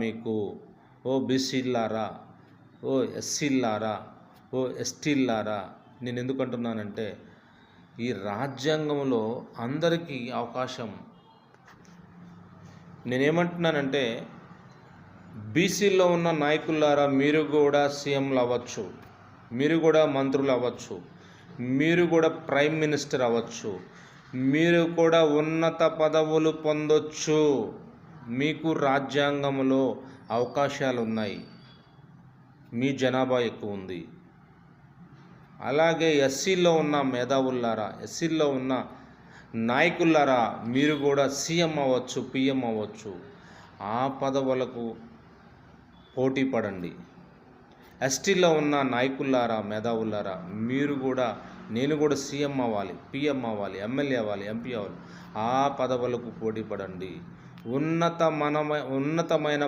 మీకు ఓ బీసీలారా, ఓ ఎస్సీలారా, ఓ ఎస్టీలారా, నేను ఎందుకంటున్నానంటే ఈ రాజ్యాంగంలో అందరికీ అవకాశం. నేనేమంటున్నానంటే బీసీలో ఉన్న నాయకులారా, మీరు కూడా సీఎంలు అవ్వచ్చు, మీరు కూడా మంత్రులు అవ్వచ్చు, మీరు కూడా ప్రైమ్ మినిస్టర్ అవ్వచ్చు, మీరు కూడా ఉన్నత పదవులు పొందొచ్చు. మీకు రాజ్యాంగంలో అవకాశాలు ఉన్నాయి, మీ జనాభా ఎక్కువ ఉంది. అలాగే ఎస్సీలో ఉన్న మేధావులారా, ఎస్సీలో ఉన్న నాయకులారా, మీరు కూడా సీఎం అవ్వచ్చు, పిఎం అవ్వచ్చు. ఆ పదవులకు పోటీ పడండి. ఎస్టీలో ఉన్న నాయకులారా, మేధావులారా, మీరు కూడా, నేను కూడా సీఎం అవ్వాలి, పిఎం అవ్వాలి, ఎమ్మెల్యే అవ్వాలి, ఎంపీ అవ్వాలి. ఆ పదవులకు పోటీ పడండి. ఉన్నతమైన